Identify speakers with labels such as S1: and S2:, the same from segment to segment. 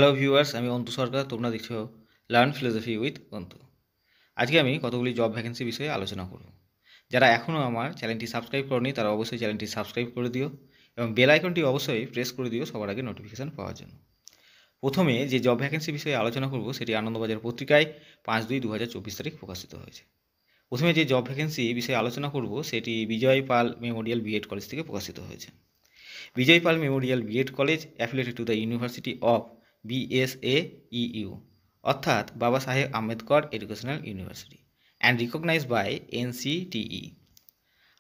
S1: Hello viewers, আমি অন্তু সরকার। তোমরা দেখছো লার্ন ফিলোসফি উইথ অন্তু। আজকে আমি কতগুলি জব ভ্যাকেন্সি বিষয়ে আলোচনা করব। যারা এখনও আমার চ্যানেলটি সাবস্ক্রাইব করনি তারা অবশ্যই চ্যানেলটি সাবস্ক্রাইব করে দিও এবং বেল আইকনটি অবশ্যই প্রেস করে দিও সবার আগে নোটিফিকেশান পাওয়ার জন্য। প্রথমে যে জব ভ্যাকেন্সি বিষয়ে আলোচনা করব সেটি আনন্দবাজার পত্রিকায় 5/2/2024 তারিখ প্রকাশিত হয়েছে। প্রথমে যে জব ভ্যাকেন্সি বিষয়ে আলোচনা করব সেটি Bijay Pal memorial BEd college থেকে প্রকাশিত হয়েছে। Bijay Pal memorial BEd college affiliated to the university of BSAEU অর্থাৎ Baba Saheb Ambedkar educational university and recognized by NCTE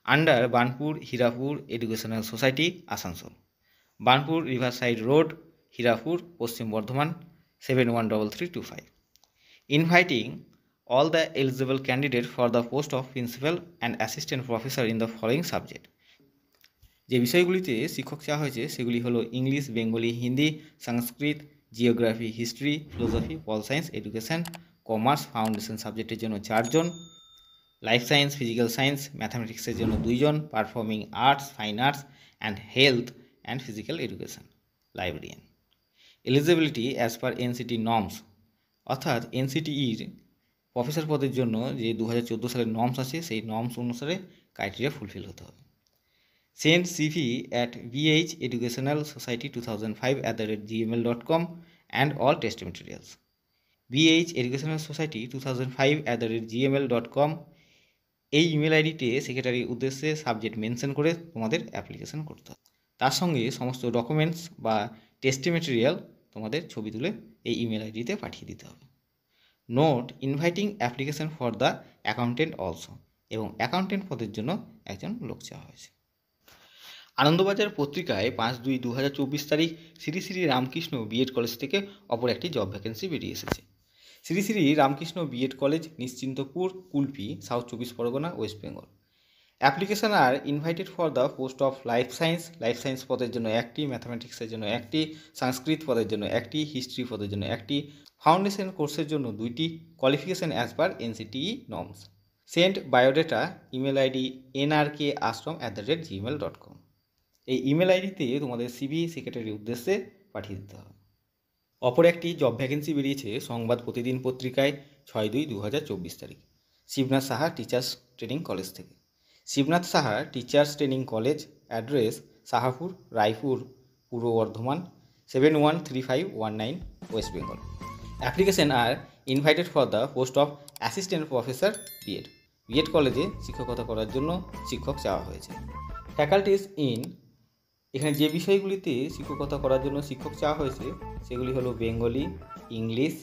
S1: under Burnpur Hirapur educational society Asansol, Burnpur riverside road, Hirapur, Paschim Bardhaman 713325, inviting all the eligible candidates for the post of principal and assistant professor in the following subject. যে বিষয়গুলিতে শিক্ষক চাওয়া হয়েছে সেগুলি হলো English, Bengali, Hindi, Sanskrit, geography, history, philosophy, pol science, education, commerce, foundation সাবজেক্টের জন্য 4 জন, লাইফ সায়েন্স, ফিজিক্যাল সায়েন্স, ম্যাথামেটিক্সের জন্য 2 জন, performing arts, fine arts and health and physical education, librarian. Eligibility as per NCT norms অর্থাৎ NCTEর প্রফেসর পদের জন্য যে 2014 সালের নর্মস আছে সেই নর্মস অনুসারে ক্রাইটেরিয়া ফুলফিল হতে হবে। Send CV at BH Educational Society 2005@gmail.com and all test materials. BH Educational Society 2005@gmail.com এই ইমেল আইডিতে সেক্রেটারির উদ্দেশ্যে সাবজেক্ট মেনশন করে তোমাদের অ্যাপ্লিকেশন করতে হবে। তার সঙ্গে সমস্ত ডকুমেন্টস বা টেস্ট মেটেরিয়াল তোমাদের ছবি তুলে এই ইমেল আইডিতে পাঠিয়ে দিতে হবে। Note inviting application for the accountant also, এবং অ্যাকাউন্টেন্ট পদের জন্য একজন লোক চাওয়া হয়েছে। আনন্দবাজার পত্রিকায় 5/2/2024 তারিখ শ্রী শ্রী রামকৃষ্ণ বিএড কলেজ থেকে অপর একটি জব ভ্যাকেন্সি বেরিয়ে এসেছে। Shri Shri Ramakrishna B Ed college, Nischintapur, Kulpi, south 24 Pargana, west Bengal. Application are invited for the post of life science পদের জন্য 1টি, ম্যাথামেটিক্সের জন্য 1টি, সংস্কৃত পদের জন্য 1টি, হিস্ট্রি পদের জন্য 1টি, ফাউন্ডেশন কোর্সের জন্য 2টি, qualification as per NCTE norms. Send biodata email ID nrkashram@gmail.com। এই ইমেল আইডিতে তোমাদের সিভি সেক্রেটারির উদ্দেশ্যে পাঠিয়ে দিতে হবে। অপর একটি জব ভ্যাকেন্সি বেরিয়েছে সংবাদ প্রতিদিন পত্রিকায় 6/2/2024 তারিখ Shibnath Saha teachers training college থেকে। Shibnath Saha teachers training college, address Sahapur, Raipur, Purba Bardhaman 713519, West Bengal. Application are invited for the post of assistant professor BEd কলেজে শিক্ষকতা করার জন্য শিক্ষক চাওয়া হয়েছে। ফ্যাকাল্টিস ইন, এখানে যে বিষয়গুলিতে শিক্ষকতা করার জন্য শিক্ষক চাওয়া হয়েছে সেগুলি হলো Bengali, English,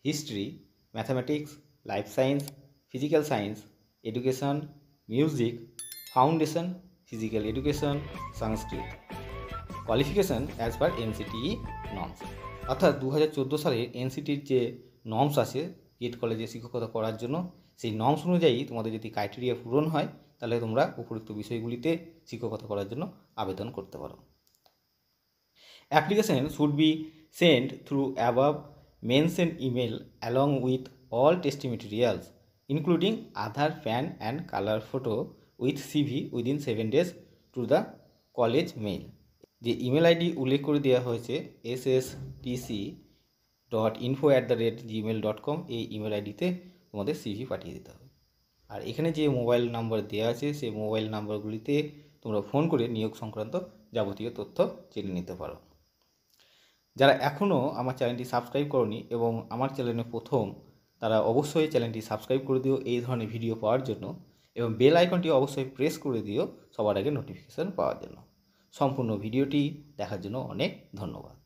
S1: history, mathematics, life science, physical science, education, music, foundation, physical education, Sanskrit. Qualification as per NCTE norms, অর্থাৎ 2014 সালের NCTEর যে নর্মস আছে বিএড কলেজে শিক্ষকতা করার জন্য, সেই নর্মস অনুযায়ী তোমাদের যদি ক্রাইটেরিয়া পূরণ হয় তাহলে তোমরা উপরোক্ত বিষয়গুলিতে শিক্ষকতা করার জন্য আবেদন করতে পারো। Application should be send through above mention email along with all test materials including Aadhaar, pan and colour photo with CV within 7 days to the college mail. যে ইমেল আইডি উল্লেখ করে দেওয়া হয়েছে sstc.info@gmail.com, এই ইমেল আইডিতে তোমাদের CV পাঠিয়ে দিতে হবে। আর এখানে যে মোবাইল নাম্বার দেওয়া আছে সেই মোবাইল নাম্বারগুলিতে তোমরা ফোন করে নিয়োগ সংক্রান্ত যাবতীয় তথ্য জেনে নিতে পারো। যারা এখনও আমার চ্যানেলটি সাবস্ক্রাইব করনি এবং আমার চ্যানেলে প্রথম, তারা অবশ্যই চ্যানেলটি সাবস্ক্রাইব করে দিও এই ধরনের ভিডিও পাওয়ার জন্য, এবং বেল আইকনটি অবশ্যই প্রেস করে দিও সবার আগে নোটিফিকেশান পাওয়ার জন্য। সম্পূর্ণ ভিডিওটি দেখার জন্য অনেক ধন্যবাদ।